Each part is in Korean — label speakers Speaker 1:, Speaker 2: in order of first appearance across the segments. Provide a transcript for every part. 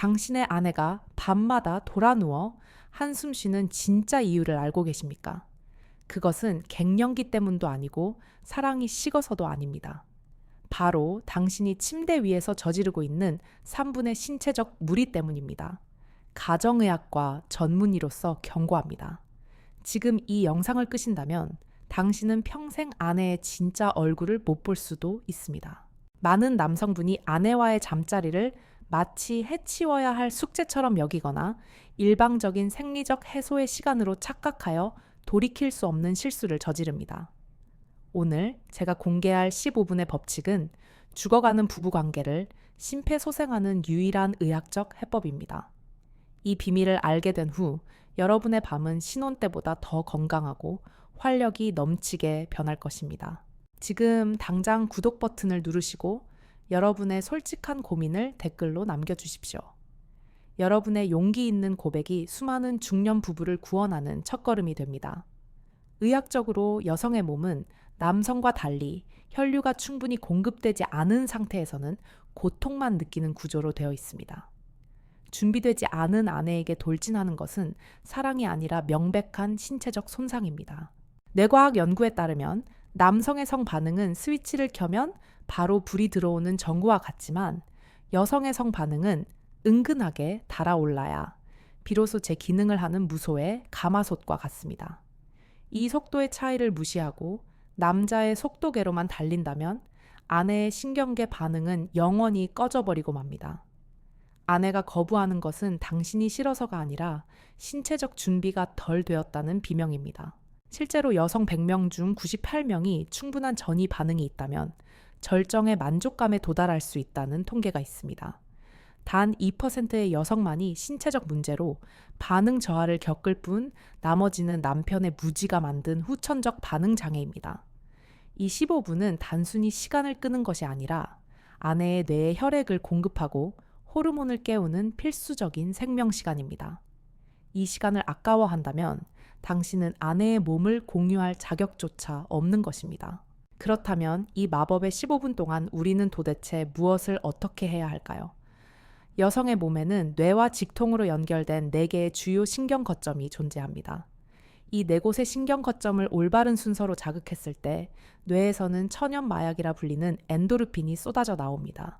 Speaker 1: 당신의 아내가 밤마다 돌아누워 한숨 쉬는 진짜 이유를 알고 계십니까? 그것은 갱년기 때문도 아니고 사랑이 식어서도 아닙니다. 바로 당신이 침대 위에서 저지르고 있는 3분의 신체적 무리 때문입니다. 가정의학과 전문의로서 경고합니다. 지금 이 영상을 끄신다면 당신은 평생 아내의 진짜 얼굴을 못 볼 수도 있습니다. 많은 남성분이 아내와의 잠자리를 마치 해치워야 할 숙제처럼 여기거나 일방적인 생리적 해소의 시간으로 착각하여 돌이킬 수 없는 실수를 저지릅니다. 오늘 제가 공개할 15분의 법칙은 죽어가는 부부관계를 심폐소생하는 유일한 의학적 해법입니다. 이 비밀을 알게 된 후 여러분의 밤은 신혼 때보다 더 건강하고 활력이 넘치게 변할 것입니다. 지금 당장 구독 버튼을 누르시고 여러분의 솔직한 고민을 댓글로 남겨주십시오. 여러분의 용기 있는 고백이 수많은 중년 부부를 구원하는 첫걸음이 됩니다. 의학적으로 여성의 몸은 남성과 달리 혈류가 충분히 공급되지 않은 상태에서는 고통만 느끼는 구조로 되어 있습니다. 준비되지 않은 아내에게 돌진하는 것은 사랑이 아니라 명백한 신체적 손상입니다. 뇌과학 연구에 따르면 남성의 성 반응은 스위치를 켜면 바로 불이 들어오는 전구와 같지만 여성의 성 반응은 은근하게 달아올라야 비로소 제 기능을 하는 무소의 가마솥과 같습니다. 이 속도의 차이를 무시하고 남자의 속도계로만 달린다면 아내의 신경계 반응은 영원히 꺼져버리고 맙니다. 아내가 거부하는 것은 당신이 싫어서가 아니라 신체적 준비가 덜 되었다는 비명입니다. 실제로 여성 100명 중 98명이 충분한 전이 반응이 있다면 절정의 만족감에 도달할 수 있다는 통계가 있습니다. 단 2%의 여성만이 신체적 문제로 반응 저하를 겪을 뿐 나머지는 남편의 무지가 만든 후천적 반응 장애입니다. 이 15분은 단순히 시간을 끄는 것이 아니라 아내의 뇌에 혈액을 공급하고 호르몬을 깨우는 필수적인 생명 시간입니다. 이 시간을 아까워한다면 당신은 아내의 몸을 공유할 자격조차 없는 것입니다. 그렇다면 이 마법의 15분 동안 우리는 도대체 무엇을 어떻게 해야 할까요? 여성의 몸에는 뇌와 직통으로 연결된 4개의 주요 신경 거점이 존재합니다. 이 4곳의 신경 거점을 올바른 순서로 자극했을 때 뇌에서는 천연 마약이라 불리는 엔도르핀이 쏟아져 나옵니다.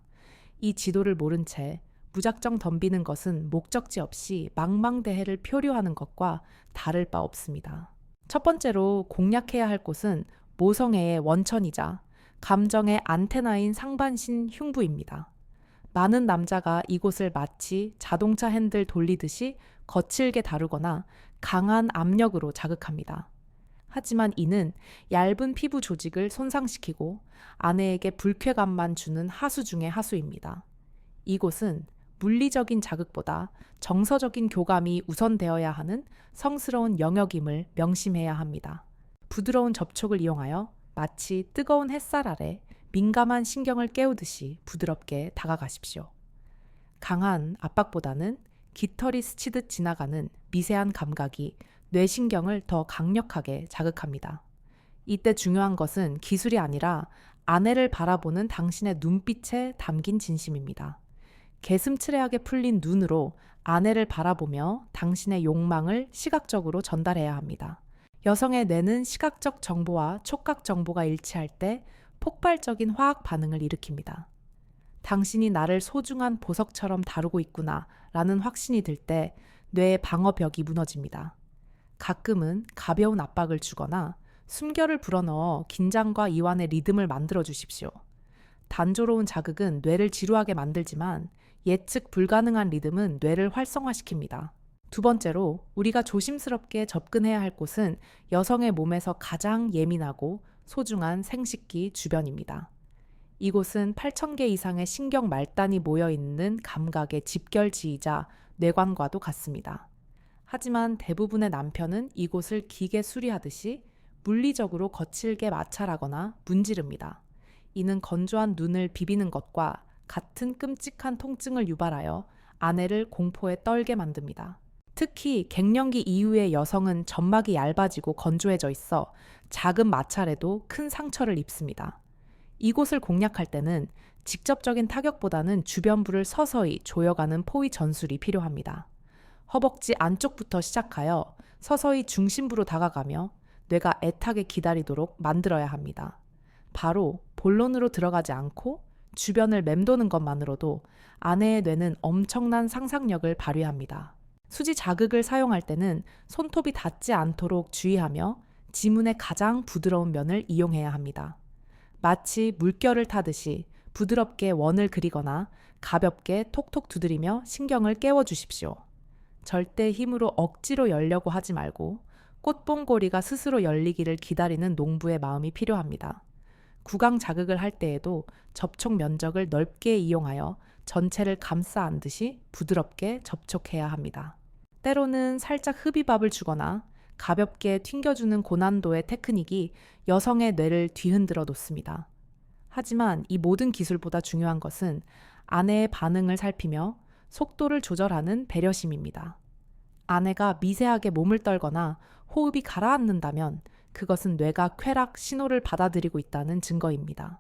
Speaker 1: 이 지도를 모른 채 무작정 덤비는 것은 목적지 없이 망망대해를 표류하는 것과 다를 바 없습니다. 첫 번째로 공략해야 할 곳은 모성애의 원천이자 감정의 안테나인 상반신 흉부입니다. 많은 남자가 이곳을 마치 자동차 핸들 돌리듯이 거칠게 다루거나 강한 압력으로 자극합니다. 하지만 이는 얇은 피부 조직을 손상시키고 아내에게 불쾌감만 주는 하수 중의 하수입니다. 이곳은 물리적인 자극보다 정서적인 교감이 우선되어야 하는 성스러운 영역임을 명심해야 합니다. 부드러운 접촉을 이용하여 마치 뜨거운 햇살 아래 민감한 신경을 깨우듯이 부드럽게 다가가십시오. 강한 압박보다는 깃털이 스치듯 지나가는 미세한 감각이 뇌신경을 더 강력하게 자극합니다. 이때 중요한 것은 기술이 아니라 아내를 바라보는 당신의 눈빛에 담긴 진심입니다. 개슴츠레하게 풀린 눈으로 아내를 바라보며 당신의 욕망을 시각적으로 전달해야 합니다. 여성의 뇌는 시각적 정보와 촉각 정보가 일치할 때 폭발적인 화학 반응을 일으킵니다. 당신이 나를 소중한 보석처럼 다루고 있구나 라는 확신이 들 때 뇌의 방어벽이 무너집니다. 가끔은 가벼운 압박을 주거나 숨결을 불어넣어 긴장과 이완의 리듬을 만들어 주십시오. 단조로운 자극은 뇌를 지루하게 만들지만 예측 불가능한 리듬은 뇌를 활성화시킵니다. 두 번째로 우리가 조심스럽게 접근해야 할 곳은 여성의 몸에서 가장 예민하고 소중한 생식기 주변입니다. 이곳은 8,000개 이상의 신경 말단이 모여있는 감각의 집결지이자 뇌관과도 같습니다. 하지만 대부분의 남편은 이곳을 기계 수리하듯이 물리적으로 거칠게 마찰하거나 문지릅니다. 이는 건조한 눈을 비비는 것과 같은 끔찍한 통증을 유발하여 아내를 공포에 떨게 만듭니다. 특히 갱년기 이후의 여성은 점막이 얇아지고 건조해져 있어 작은 마찰에도 큰 상처를 입습니다. 이곳을 공략할 때는 직접적인 타격보다는 주변부를 서서히 조여가는 포위 전술이 필요합니다. 허벅지 안쪽부터 시작하여 서서히 중심부로 다가가며 뇌가 애타게 기다리도록 만들어야 합니다. 바로 본론으로 들어가지 않고 주변을 맴도는 것만으로도 아내의 뇌는 엄청난 상상력을 발휘합니다. 수지 자극을 사용할 때는 손톱이 닿지 않도록 주의하며 지문의 가장 부드러운 면을 이용해야 합니다. 마치 물결을 타듯이 부드럽게 원을 그리거나 가볍게 톡톡 두드리며 신경을 깨워주십시오. 절대 힘으로 억지로 열려고 하지 말고 꽃봉고리가 스스로 열리기를 기다리는 농부의 마음이 필요합니다. 구강 자극을 할 때에도 접촉 면적을 넓게 이용하여 전체를 감싸 안듯이 부드럽게 접촉해야 합니다. 때로는 살짝 흡입압을 주거나 가볍게 튕겨주는 고난도의 테크닉이 여성의 뇌를 뒤흔들어 놓습니다. 하지만 이 모든 기술보다 중요한 것은 아내의 반응을 살피며 속도를 조절하는 배려심입니다. 아내가 미세하게 몸을 떨거나 호흡이 가라앉는다면 그것은 뇌가 쾌락 신호를 받아들이고 있다는 증거입니다.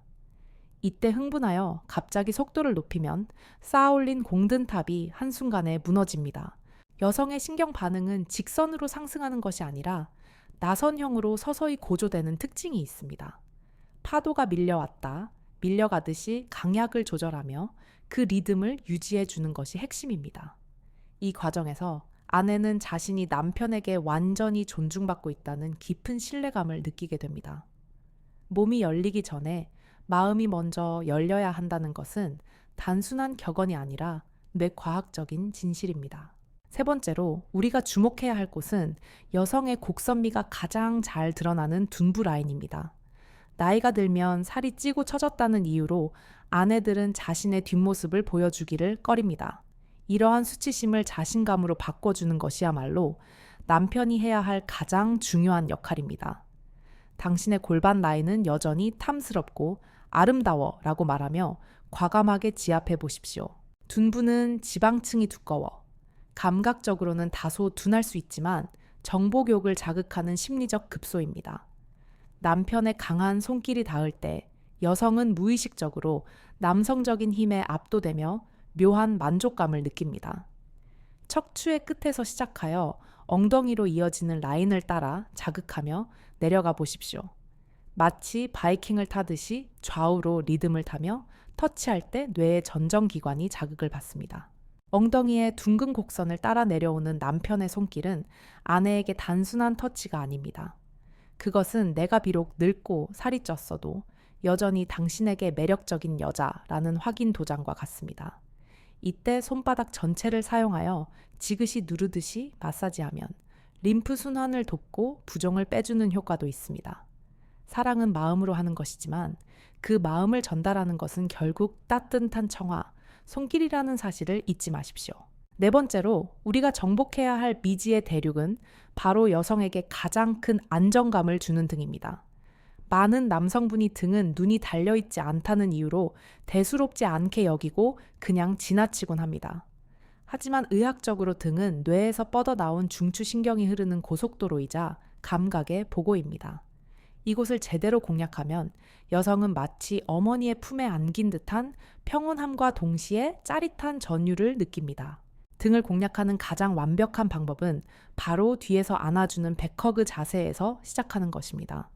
Speaker 1: 이때 흥분하여 갑자기 속도를 높이면 쌓아올린 공든탑이 한순간에 무너집니다. 여성의 신경 반응은 직선으로 상승하는 것이 아니라 나선형으로 서서히 고조되는 특징이 있습니다. 파도가 밀려가듯이 강약을 조절하며 그 리듬을 유지해 주는 것이 핵심입니다. 이 과정에서 아내는 자신이 남편에게 완전히 존중받고 있다는 깊은 신뢰감을 느끼게 됩니다. 몸이 열리기 전에 마음이 먼저 열려야 한다는 것은 단순한 격언이 아니라 뇌과학적인 진실입니다. 세 번째로 우리가 주목해야 할 곳은 여성의 곡선미가 가장 잘 드러나는 둔부 라인입니다. 나이가 들면 살이 찌고 처졌다는 이유로 아내들은 자신의 뒷모습을 보여주기를 꺼립니다. 이러한 수치심을 자신감으로 바꿔주는 것이야말로 남편이 해야 할 가장 중요한 역할입니다. 당신의 골반 라인은 여전히 탐스럽고 아름다워 라고 말하며 과감하게 지압해 보십시오. 둔부는 지방층이 두꺼워 감각적으로는 다소 둔할 수 있지만 정복욕을 자극하는 심리적 급소입니다. 남편의 강한 손길이 닿을 때 여성은 무의식적으로 남성적인 힘에 압도되며 묘한 만족감을 느낍니다. 척추의 끝에서 시작하여 엉덩이로 이어지는 라인을 따라 자극하며 내려가 보십시오. 마치 바이킹을 타듯이 좌우로 리듬을 타며 터치할 때 뇌의 전정기관이 자극을 받습니다. 엉덩이의 둥근 곡선을 따라 내려오는 남편의 손길은 아내에게 단순한 터치가 아닙니다. 그것은 내가 비록 늙고 살이 쪘어도 여전히 당신에게 매력적인 여자라는 확인 도장과 같습니다. 이때 손바닥 전체를 사용하여 지그시 누르듯이 마사지하면 림프 순환을 돕고 부종을 빼주는 효과도 있습니다. 사랑은 마음으로 하는 것이지만 그 마음을 전달하는 것은 결국 따뜻한 청아, 손길이라는 사실을 잊지 마십시오. 네 번째로 우리가 정복해야 할 미지의 대륙은 바로 여성에게 가장 큰 안정감을 주는 등입니다. 많은 남성분이 등은 눈이 달려있지 않다는 이유로 대수롭지 않게 여기고 그냥 지나치곤 합니다. 하지만 의학적으로 등은 뇌에서 뻗어나온 중추신경이 흐르는 고속도로이자 감각의 보고입니다. 이곳을 제대로 공략하면 여성은 마치 어머니의 품에 안긴 듯한 평온함과 동시에 짜릿한 전율을 느낍니다. 등을 공략하는 가장 완벽한 방법은 바로 뒤에서 안아주는 백허그 자세에서 시작하는 것입니다.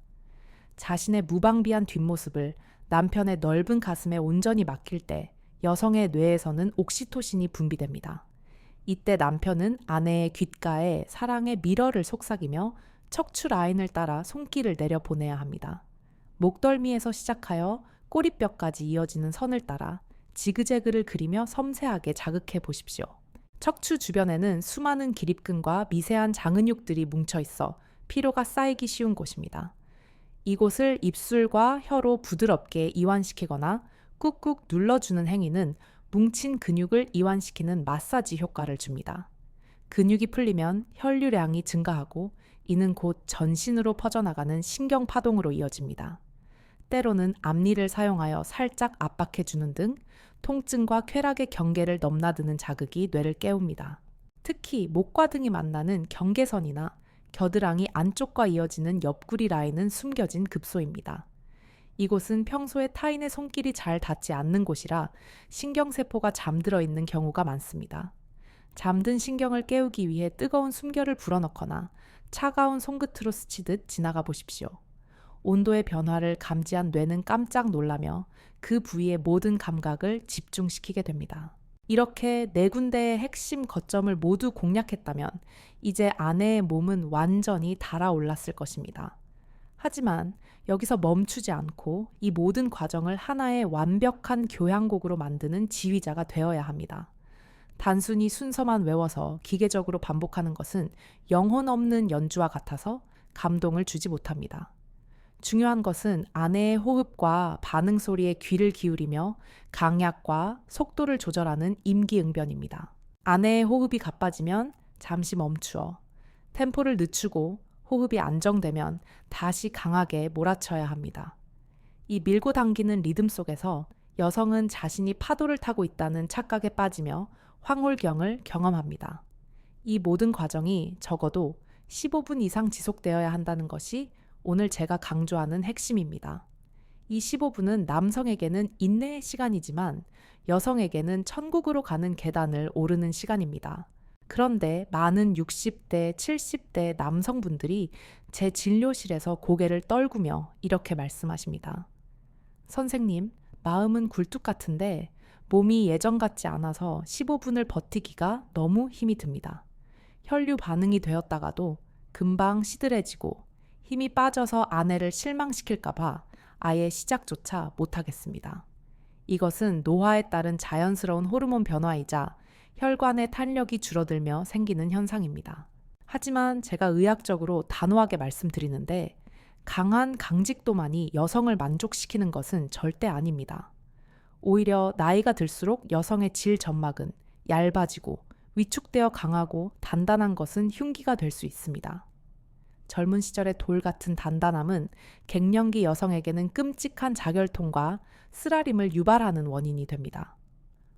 Speaker 1: 자신의 무방비한 뒷모습을 남편의 넓은 가슴에 온전히 맡길 때 여성의 뇌에서는 옥시토신이 분비됩니다. 이때 남편은 아내의 귓가에 사랑의 미러를 속삭이며 척추 라인을 따라 손길을 내려보내야 합니다. 목덜미에서 시작하여 꼬리뼈까지 이어지는 선을 따라 지그재그를 그리며 섬세하게 자극해 보십시오. 척추 주변에는 수많은 기립근과 미세한 장은육들이 뭉쳐 있어 피로가 쌓이기 쉬운 곳입니다. 이곳을 입술과 혀로 부드럽게 이완시키거나 꾹꾹 눌러주는 행위는 뭉친 근육을 이완시키는 마사지 효과를 줍니다. 근육이 풀리면 혈류량이 증가하고 이는 곧 전신으로 퍼져나가는 신경 파동으로 이어집니다. 때로는 앞니를 사용하여 살짝 압박해주는 등 통증과 쾌락의 경계를 넘나드는 자극이 뇌를 깨웁니다. 특히 목과 등이 만나는 경계선이나 겨드랑이 안쪽과 이어지는 옆구리 라인은 숨겨진 급소입니다. 이곳은 평소에 타인의 손길이 잘 닿지 않는 곳이라 신경세포가 잠들어 있는 경우가 많습니다. 잠든 신경을 깨우기 위해 뜨거운 숨결을 불어넣거나 차가운 손끝으로 스치듯 지나가 보십시오. 온도의 변화를 감지한 뇌는 깜짝 놀라며 그 부위의 모든 감각을 집중시키게 됩니다. 이렇게 네 군데의 핵심 거점을 모두 공략했다면 이제 아내의 몸은 완전히 달아올랐을 것입니다. 하지만 여기서 멈추지 않고 이 모든 과정을 하나의 완벽한 교향곡으로 만드는 지휘자가 되어야 합니다. 단순히 순서만 외워서 기계적으로 반복하는 것은 영혼 없는 연주와 같아서 감동을 주지 못합니다. 중요한 것은 아내의 호흡과 반응 소리에 귀를 기울이며 강약과 속도를 조절하는 임기응변입니다. 아내의 호흡이 가빠지면 잠시 멈추어 템포를 늦추고 호흡이 안정되면 다시 강하게 몰아쳐야 합니다. 이 밀고 당기는 리듬 속에서 여성은 자신이 파도를 타고 있다는 착각에 빠지며 황홀경을 경험합니다. 이 모든 과정이 적어도 15분 이상 지속되어야 한다는 것이 오늘 제가 강조하는 핵심입니다. 이 15분은 남성에게는 인내의 시간이지만 여성에게는 천국으로 가는 계단을 오르는 시간입니다. 그런데 많은 60대, 70대 남성분들이 제 진료실에서 고개를 떨구며 이렇게 말씀하십니다. 선생님, 마음은 굴뚝 같은데 몸이 예전 같지 않아서 15분을 버티기가 너무 힘이 듭니다. 혈류 반응이 되었다가도 금방 시들해지고 힘이 빠져서 아내를 실망시킬까봐 아예 시작조차 못하겠습니다. 이것은 노화에 따른 자연스러운 호르몬 변화이자 혈관의 탄력이 줄어들며 생기는 현상입니다. 하지만 제가 의학적으로 단호하게 말씀드리는데 강한 강직도만이 여성을 만족시키는 것은 절대 아닙니다. 오히려 나이가 들수록 여성의 질 점막은 얇아지고 위축되어 강하고 단단한 것은 흉기가 될 수 있습니다. 젊은 시절의 돌 같은 단단함은 갱년기 여성에게는 끔찍한 자결통과 쓰라림을 유발하는 원인이 됩니다.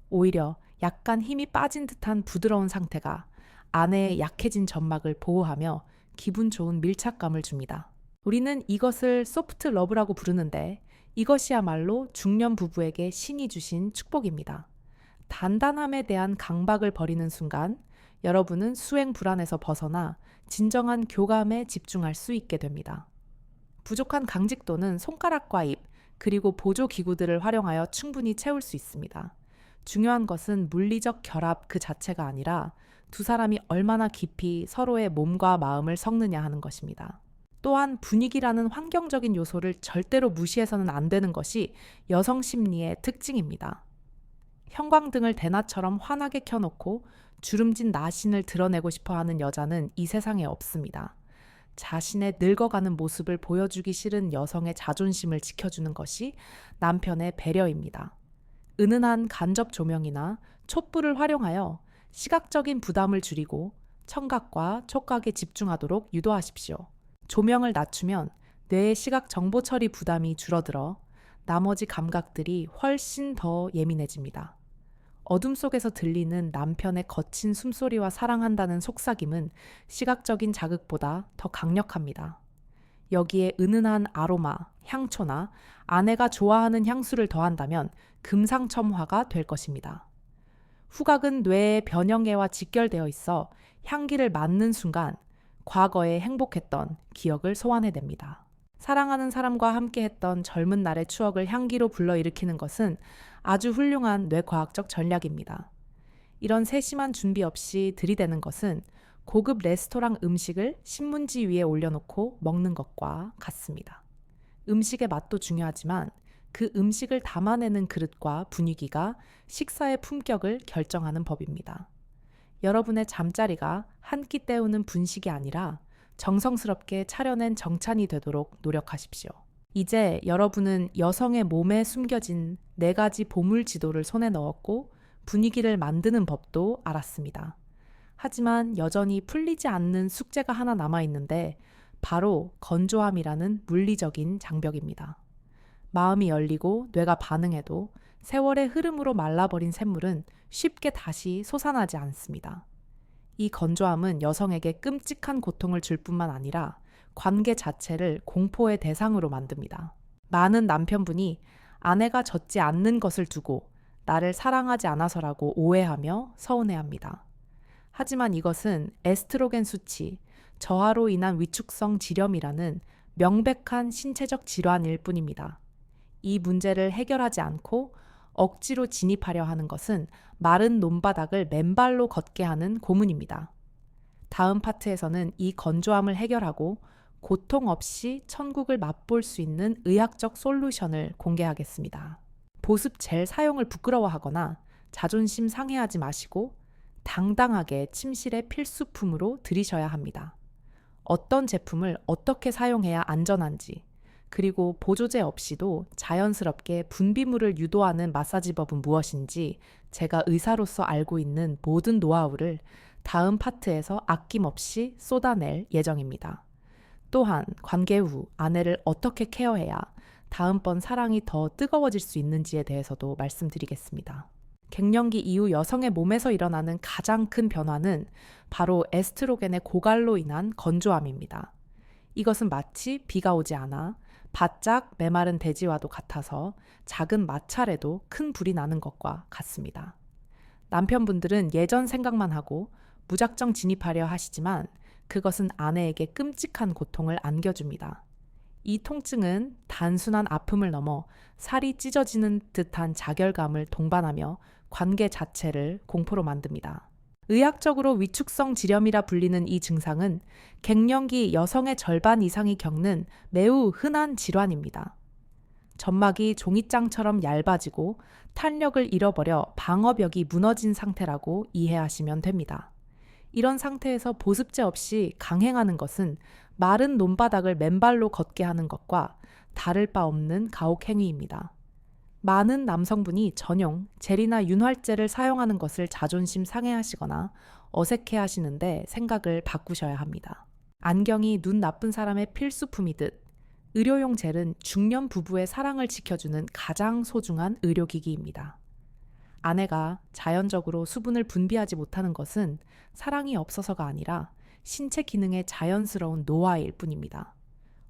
Speaker 1: 오히려 약간 힘이 빠진 듯한 부드러운 상태가 아내의 약해진 점막을 보호하며 기분 좋은 밀착감을 줍니다. 우리는 이것을 소프트 러브라고 부르는데 이것이야말로 중년 부부에게 신이 주신 축복입니다. 단단함에 대한 강박을 버리는 순간 여러분은 수행 불안에서 벗어나 진정한 교감에 집중할 수 있게 됩니다. 부족한 강직도는 손가락과 입, 그리고 보조 기구들을 활용하여 충분히 채울 수 있습니다. 중요한 것은 물리적 결합 그 자체가 아니라 두 사람이 얼마나 깊이 서로의 몸과 마음을 섞느냐 하는 것입니다. 또한 분위기라는 환경적인 요소를 절대로 무시해서는 안 되는 것이 여성 심리의 특징입니다. 형광등을 대낮처럼 환하게 켜놓고 주름진 나신을 드러내고 싶어하는 여자는 이 세상에 없습니다. 자신의 늙어가는 모습을 보여주기 싫은 여성의 자존심을 지켜주는 것이 남편의 배려입니다. 은은한 간접 조명이나 촛불을 활용하여 시각적인 부담을 줄이고 청각과 촉각에 집중하도록 유도하십시오. 조명을 낮추면 뇌의 시각 정보 처리 부담이 줄어들어 나머지 감각들이 훨씬 더 예민해집니다. 어둠 속에서 들리는 남편의 거친 숨소리와 사랑한다는 속삭임은 시각적인 자극보다 더 강력합니다. 여기에 은은한 아로마, 향초나 아내가 좋아하는 향수를 더한다면 금상첨화가 될 것입니다. 후각은 뇌의 변형계와 직결되어 있어 향기를 맡는 순간 과거에 행복했던 기억을 소환해냅니다. 사랑하는 사람과 함께했던 젊은 날의 추억을 향기로 불러일으키는 것은 아주 훌륭한 뇌과학적 전략입니다. 이런 세심한 준비 없이 들이대는 것은 고급 레스토랑 음식을 신문지 위에 올려놓고 먹는 것과 같습니다. 음식의 맛도 중요하지만 그 음식을 담아내는 그릇과 분위기가 식사의 품격을 결정하는 법입니다. 여러분의 잠자리가 한 끼 때우는 분식이 아니라 정성스럽게 차려낸 정찬이 되도록 노력하십시오. 이제 여러분은 여성의 몸에 숨겨진 4가지 보물 지도를 손에 넣었고 분위기를 만드는 법도 알았습니다. 하지만 여전히 풀리지 않는 숙제가 하나 남아있는데 바로 건조함이라는 물리적인 장벽입니다. 마음이 열리고 뇌가 반응해도 세월의 흐름으로 말라버린 샘물은 쉽게 다시 솟아나지 않습니다. 이 건조함은 여성에게 끔찍한 고통을 줄 뿐만 아니라 관계 자체를 공포의 대상으로 만듭니다. 많은 남편분이 아내가 젖지 않는 것을 두고 나를 사랑하지 않아서라고 오해하며 서운해합니다. 하지만 이것은 에스트로겐 수치, 저하로 인한 위축성 지렴이라는 명백한 신체적 질환일 뿐입니다. 이 문제를 해결하지 않고 억지로 진입하려 하는 것은 마른 논바닥을 맨발로 걷게 하는 고문입니다. 다음 파트에서는 이 건조함을 해결하고 고통 없이 천국을 맛볼 수 있는 의학적 솔루션을 공개하겠습니다. 보습 젤 사용을 부끄러워하거나 자존심 상해하지 마시고 당당하게 침실의 필수품으로 들이셔야 합니다. 어떤 제품을 어떻게 사용해야 안전한지, 그리고 보조제 없이도 자연스럽게 분비물을 유도하는 마사지법은 무엇인지 제가 의사로서 알고 있는 모든 노하우를 다음 파트에서 아낌없이 쏟아낼 예정입니다. 또한 관계 후 아내를 어떻게 케어해야 다음번 사랑이 더 뜨거워질 수 있는지에 대해서도 말씀드리겠습니다. 갱년기 이후 여성의 몸에서 일어나는 가장 큰 변화는 바로 에스트로겐의 고갈로 인한 건조함입니다. 이것은 마치 비가 오지 않아 바짝 메마른 대지와도 같아서 작은 마찰에도 큰 불이 나는 것과 같습니다. 남편분들은 예전 생각만 하고 무작정 진입하려 하시지만 그것은 아내에게 끔찍한 고통을 안겨줍니다. 이 통증은 단순한 아픔을 넘어 살이 찢어지는 듯한 자결감을 동반하며 관계 자체를 공포로 만듭니다. 의학적으로 위축성 지렴이라 불리는 이 증상은 갱년기 여성의 절반 이상이 겪는 매우 흔한 질환입니다. 점막이 종이장처럼 얇아지고 탄력을 잃어버려 방어벽이 무너진 상태라고 이해하시면 됩니다. 이런 상태에서 보습제 없이 강행하는 것은 마른 논바닥을 맨발로 걷게 하는 것과 다를 바 없는 가혹행위입니다. 많은 남성분이 전용 젤이나 윤활제를 사용하는 것을 자존심 상해하시거나 어색해 하시는데 생각을 바꾸셔야 합니다. 안경이 눈 나쁜 사람의 필수품이듯 의료용 젤은 중년 부부의 사랑을 지켜주는 가장 소중한 의료기기입니다. 아내가 자연적으로 수분을 분비하지 못하는 것은 사랑이 없어서가 아니라 신체 기능의 자연스러운 노화일 뿐입니다.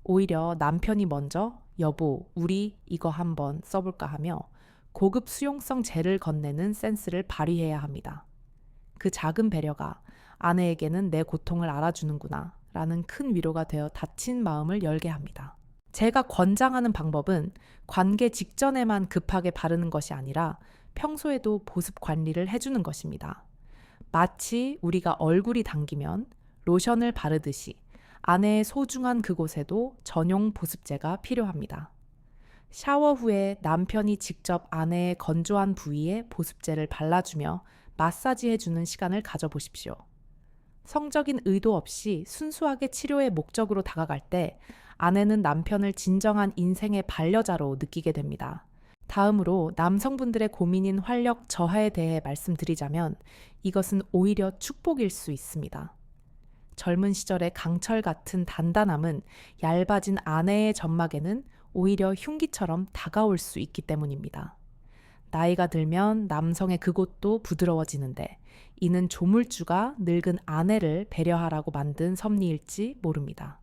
Speaker 1: 오히려 남편이 먼저 여보, 우리 이거 한번 써볼까 하며 고급 수용성 젤을 건네는 센스를 발휘해야 합니다. 그 작은 배려가 아내에게는 내 고통을 알아주는구나 라는 큰 위로가 되어 다친 마음을 열게 합니다. 제가 권장하는 방법은 관계 직전에만 급하게 바르는 것이 아니라 평소에도 보습 관리를 해주는 것입니다. 마치 우리가 얼굴이 당기면 로션을 바르듯이 아내의 소중한 그곳에도 전용 보습제가 필요합니다. 샤워 후에 남편이 직접 아내의 건조한 부위에 보습제를 발라주며 마사지해주는 시간을 가져보십시오. 성적인 의도 없이 순수하게 치료의 목적으로 다가갈 때 아내는 남편을 진정한 인생의 반려자로 느끼게 됩니다. 다음으로 남성분들의 고민인 활력 저하에 대해 말씀드리자면 이것은 오히려 축복일 수 있습니다. 젊은 시절의 강철 같은 단단함은 얇아진 아내의 점막에는 오히려 흉기처럼 다가올 수 있기 때문입니다. 나이가 들면 남성의 그곳도 부드러워지는데 이는 조물주가 늙은 아내를 배려하라고 만든 섭리일지 모릅니다.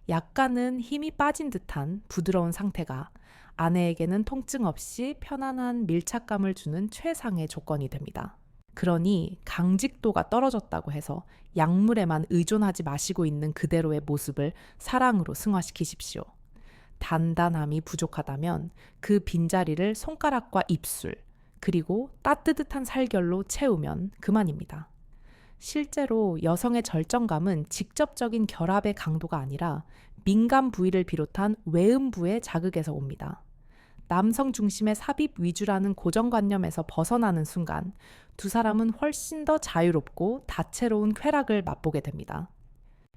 Speaker 1: 약간은 힘이 빠진 듯한 부드러운 상태가 아내에게는 통증 없이 편안한 밀착감을 주는 최상의 조건이 됩니다. 그러니 강직도가 떨어졌다고 해서 약물에만 의존하지 마시고 있는 그대로의 모습을 사랑으로 승화시키십시오. 단단함이 부족하다면 그 빈자리를 손가락과 입술, 그리고 따뜻한 살결로 채우면 그만입니다. 실제로 여성의 절정감은 직접적인 결합의 강도가 아니라 민감 부위를 비롯한 외음부의 자극에서 옵니다. 남성 중심의 삽입 위주라는 고정관념에서 벗어나는 순간 두 사람은 훨씬 더 자유롭고 다채로운 쾌락을 맛보게 됩니다.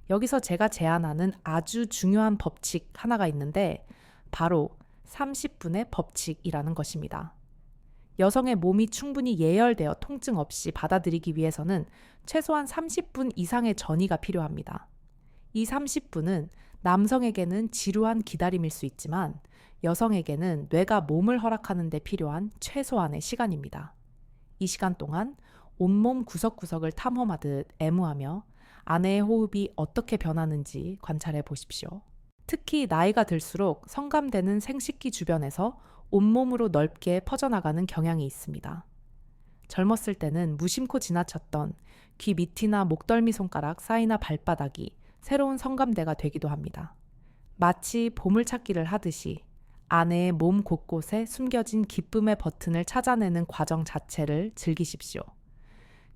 Speaker 1: 여기서 제가 제안하는 아주 중요한 법칙 하나가 있는데 바로 30분의 법칙이라는 것입니다. 여성의 몸이 충분히 예열되어 통증 없이 받아들이기 위해서는 최소한 30분 이상의 전이가 필요합니다. 이 30분은 남성에게는 지루한 기다림일 수 있지만 여성에게는 뇌가 몸을 허락하는 데 필요한 최소한의 시간입니다. 이 시간 동안 온몸 구석구석을 탐험하듯 애무하며 아내의 호흡이 어떻게 변하는지 관찰해 보십시오. 특히 나이가 들수록 성감대는 생식기 주변에서 온몸으로 넓게 퍼져나가는 경향이 있습니다. 젊었을 때는 무심코 지나쳤던 귀 밑이나 목덜미 손가락 사이나 발바닥이 새로운 성감대가 되기도 합니다. 마치 보물찾기를 하듯이 아내의 몸 곳곳에 숨겨진 기쁨의 버튼을 찾아내는 과정 자체를 즐기십시오.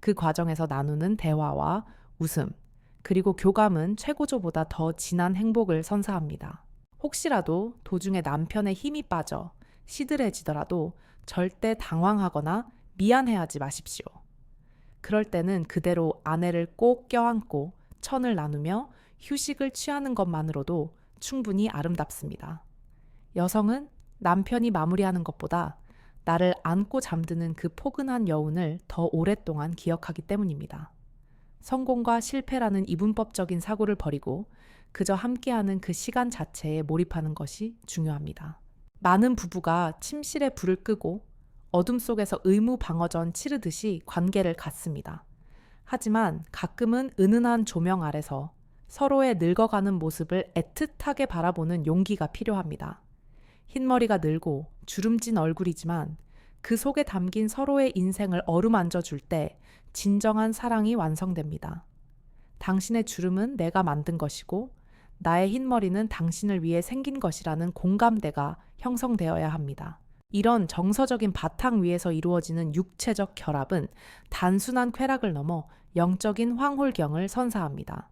Speaker 1: 그 과정에서 나누는 대화와 웃음, 그리고 교감은 최고조보다 더 진한 행복을 선사합니다. 혹시라도 도중에 남편의 힘이 빠져 시들해지더라도 절대 당황하거나 미안해하지 마십시오. 그럴 때는 그대로 아내를 꼭 껴안고 천을 나누며 휴식을 취하는 것만으로도 충분히 아름답습니다. 여성은 남편이 마무리하는 것보다 나를 안고 잠드는 그 포근한 여운을 더 오랫동안 기억하기 때문입니다. 성공과 실패라는 이분법적인 사고를 버리고 그저 함께하는 그 시간 자체에 몰입하는 것이 중요합니다. 많은 부부가 침실에 불을 끄고 어둠 속에서 의무방어전 치르듯이 관계를 갖습니다. 하지만 가끔은 은은한 조명 아래서 서로의 늙어가는 모습을 애틋하게 바라보는 용기가 필요합니다. 흰머리가 늘고 주름진 얼굴이지만 그 속에 담긴 서로의 인생을 어루만져 줄 때 진정한 사랑이 완성됩니다. 당신의 주름은 내가 만든 것이고 나의 흰머리는 당신을 위해 생긴 것이라는 공감대가 형성되어야 합니다. 이런 정서적인 바탕 위에서 이루어지는 육체적 결합은 단순한 쾌락을 넘어 영적인 황홀경을 선사합니다.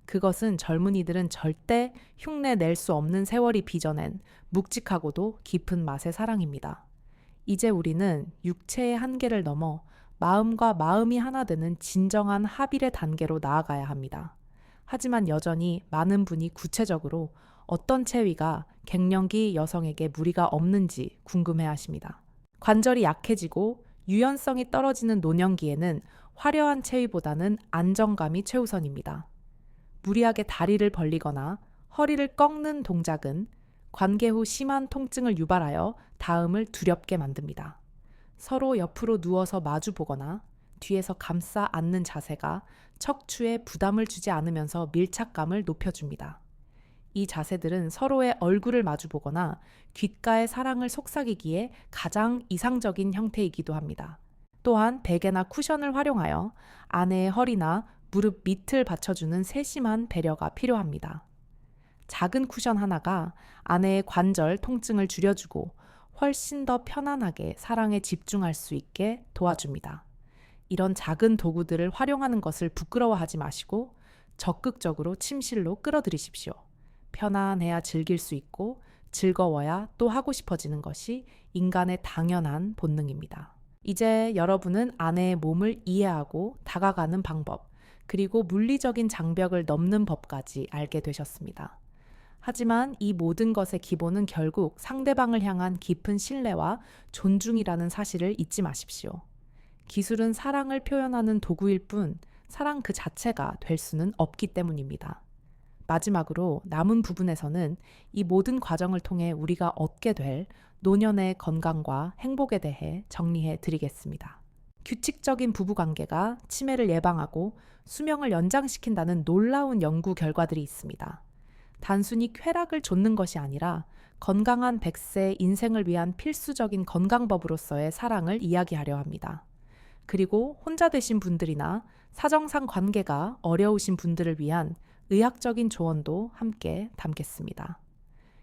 Speaker 1: 그것은 젊은이들은 절대 흉내 낼 수 없는 세월이 빚어낸 묵직하고도 깊은 맛의 사랑입니다. 이제 우리는 육체의 한계를 넘어 마음과 마음이 하나 되는 진정한 합일의 단계로 나아가야 합니다. 하지만 여전히 많은 분이 구체적으로 어떤 체위가 갱년기 여성에게 무리가 없는지 궁금해 하십니다. 관절이 약해지고 유연성이 떨어지는 노년기에는 화려한 체위보다는 안정감이 최우선입니다. 무리하게 다리를 벌리거나 허리를 꺾는 동작은 관계 후 심한 통증을 유발하여 다음을 두렵게 만듭니다. 서로 옆으로 누워서 마주 보거나 뒤에서 감싸 안는 자세가 척추에 부담을 주지 않으면서 밀착감을 높여줍니다. 이 자세들은 서로의 얼굴을 마주 보거나 귓가의 사랑을 속삭이기에 가장 이상적인 형태이기도 합니다. 또한 베개나 쿠션을 활용하여 아내의 허리나 무릎 밑을 받쳐주는 세심한 배려가 필요합니다. 작은 쿠션 하나가 아내의 관절 통증을 줄여주고 훨씬 더 편안하게 사랑에 집중할 수 있게 도와줍니다. 이런 작은 도구들을 활용하는 것을 부끄러워하지 마시고 적극적으로 침실로 끌어들이십시오. 편안해야 즐길 수 있고 즐거워야 또 하고 싶어지는 것이 인간의 당연한 본능입니다. 이제 여러분은 아내의 몸을 이해하고 다가가는 방법, 그리고 물리적인 장벽을 넘는 법까지 알게 되셨습니다. 하지만 이 모든 것의 기본은 결국 상대방을 향한 깊은 신뢰와 존중이라는 사실을 잊지 마십시오. 기술은 사랑을 표현하는 도구일 뿐 사랑 그 자체가 될 수는 없기 때문입니다. 마지막으로 남은 부분에서는 이 모든 과정을 통해 우리가 얻게 될 노년의 건강과 행복에 대해 정리해 드리겠습니다. 규칙적인 부부관계가 치매를 예방하고 수명을 연장시킨다는 놀라운 연구 결과들이 있습니다. 단순히 쾌락을 좇는 것이 아니라 건강한 100세 인생을 위한 필수적인 건강법으로서의 사랑을 이야기하려 합니다. 그리고 혼자 되신 분들이나 사정상 관계가 어려우신 분들을 위한 의학적인 조언도 함께 담겠습니다.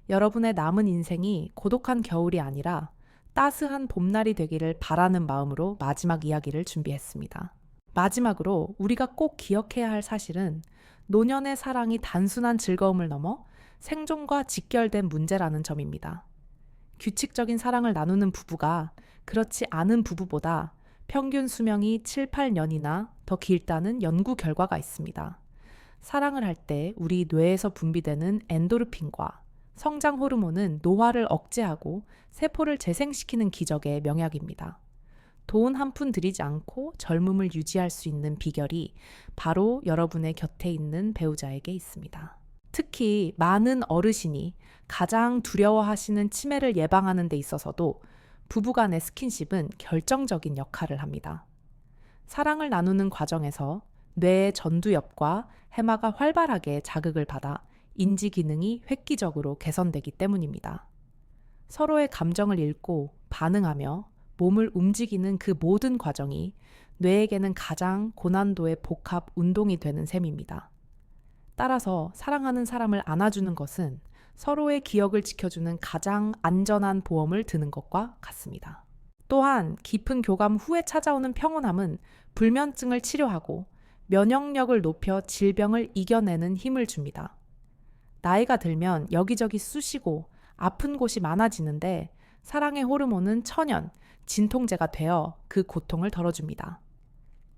Speaker 1: 여러분의 남은 인생이 고독한 겨울이 아니라 따스한 봄날이 되기를 바라는 마음으로 마지막 이야기를 준비했습니다. 마지막으로 우리가 꼭 기억해야 할 사실은 노년의 사랑이 단순한 즐거움을 넘어 생존과 직결된 문제라는 점입니다. 규칙적인 사랑을 나누는 부부가 그렇지 않은 부부보다 평균 수명이 7, 8년이나 더 길다는 연구 결과가 있습니다. 사랑을 할 때 우리 뇌에서 분비되는 엔도르핀과 성장 호르몬은 노화를 억제하고 세포를 재생시키는 기적의 명약입니다. 돈 한 푼 들이지 않고 젊음을 유지할 수 있는 비결이 바로 여러분의 곁에 있는 배우자에게 있습니다. 특히 많은 어르신이 가장 두려워하시는 치매를 예방하는 데 있어서도 부부간의 스킨십은 결정적인 역할을 합니다. 사랑을 나누는 과정에서 뇌의 전두엽과 해마가 활발하게 자극을 받아 인지 기능이 획기적으로 개선되기 때문입니다. 서로의 감정을 읽고 반응하며 몸을 움직이는 그 모든 과정이 뇌에게는 가장 고난도의 복합 운동이 되는 셈입니다. 따라서 사랑하는 사람을 안아주는 것은 서로의 기억을 지켜주는 가장 안전한 보험을 드는 것과 같습니다. 또한 깊은 교감 후에 찾아오는 평온함은 불면증을 치료하고 면역력을 높여 질병을 이겨내는 힘을 줍니다. 나이가 들면 여기저기 쑤시고 아픈 곳이 많아지는데 사랑의 호르몬은 천연, 진통제가 되어 그 고통을 덜어줍니다.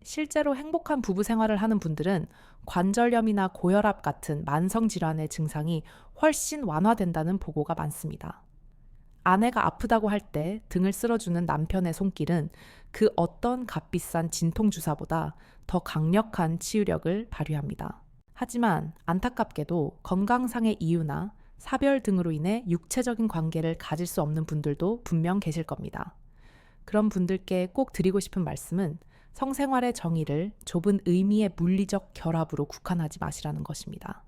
Speaker 1: 실제로 행복한 부부 생활을 하는 분들은 관절염이나 고혈압 같은 만성질환의 증상이 훨씬 완화된다는 보고가 많습니다. 아내가 아프다고 할 때 등을 쓸어주는 남편의 손길은 그 어떤 값비싼 진통주사보다 더 강력한 치유력을 발휘합니다. 하지만 안타깝게도 건강상의 이유나 사별 등으로 인해 육체적인 관계를 가질 수 없는 분들도 분명 계실 겁니다. 그런 분들께 꼭 드리고 싶은 말씀은 성생활의 정의를 좁은 의미의 물리적 결합으로 국한하지 마시라는 것입니다.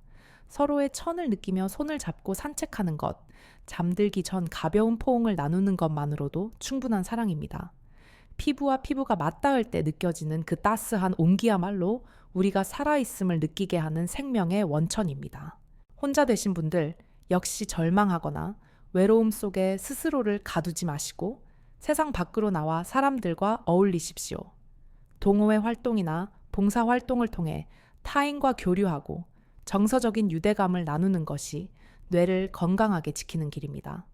Speaker 1: 서로의 천을 느끼며 손을 잡고 산책하는 것, 잠들기 전 가벼운 포옹을 나누는 것만으로도 충분한 사랑입니다. 피부와 피부가 맞닿을 때 느껴지는 그 따스한 온기야말로 우리가 살아있음을 느끼게 하는 생명의 원천입니다. 혼자 되신 분들 역시 절망하거나 외로움 속에 스스로를 가두지 마시고 세상 밖으로 나와 사람들과 어울리십시오. 동호회 활동이나 봉사 활동을 통해 타인과 교류하고 정서적인 유대감을 나누는 것이 뇌를 건강하게 지키는 길입니다.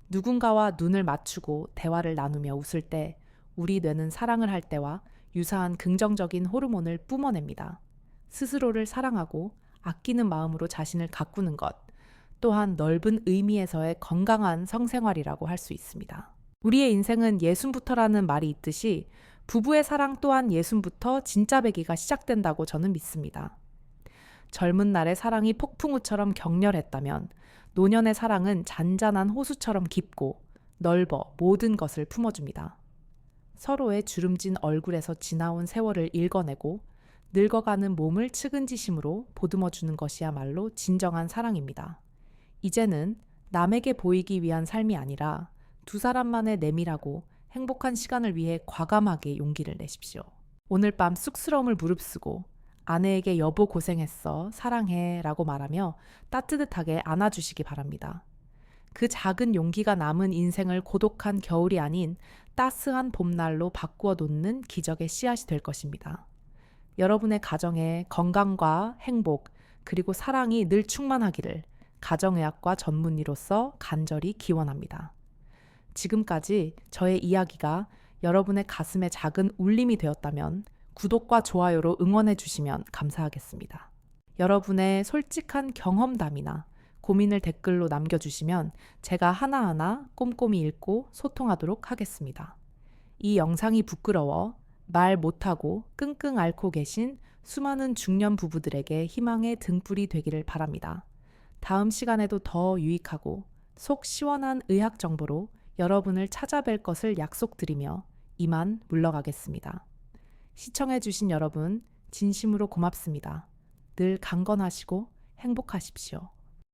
Speaker 1: 누군가와 눈을 맞추고 대화를 나누며 웃을 때 우리 뇌는 사랑을 할 때와 유사한 긍정적인 호르몬을 뿜어냅니다. 스스로를 사랑하고 아끼는 마음으로 자신을 가꾸는 것, 또한 넓은 의미에서의 건강한 성생활이라고 할 수 있습니다. 우리의 인생은 예순부터라는 말이 있듯이 부부의 사랑 또한 예순부터 진짜 배기가 시작된다고 저는 믿습니다. 젊은 날의 사랑이 폭풍우처럼 격렬했다면 노년의 사랑은 잔잔한 호수처럼 깊고 넓어 모든 것을 품어줍니다. 서로의 주름진 얼굴에서 지나온 세월을 읽어내고 늙어가는 몸을 측은지심으로 보듬어주는 것이야말로 진정한 사랑입니다. 이제는 남에게 보이기 위한 삶이 아니라 두 사람만의 내밀하고 행복한 시간을 위해 과감하게 용기를 내십시오. 오늘 밤 쑥스러움을 무릅쓰고 아내에게 여보 고생했어, 사랑해 라고 말하며 따뜻하게 안아주시기 바랍니다. 그 작은 용기가 남은 인생을 고독한 겨울이 아닌 따스한 봄날로 바꾸어 놓는 기적의 씨앗이 될 것입니다. 여러분의 가정에 건강과 행복 그리고 사랑이 늘 충만하기를 가정의학과 전문의로서 간절히 기원합니다. 지금까지 저의 이야기가 여러분의 가슴에 작은 울림이 되었다면 구독과 좋아요로 응원해 주시면 감사하겠습니다. 여러분의 솔직한 경험담이나 고민을 댓글로 남겨주시면 제가 하나하나 꼼꼼히 읽고 소통하도록 하겠습니다. 이 영상이 부끄러워 말 못하고 끙끙 앓고 계신 수많은 중년 부부들에게 희망의 등불이 되기를 바랍니다. 다음 시간에도 더 유익하고 속 시원한 의학 정보로 여러분을 찾아뵐 것을 약속드리며 이만 물러가겠습니다. 시청해주신 여러분 진심으로 고맙습니다. 늘 강건하시고 행복하십시오.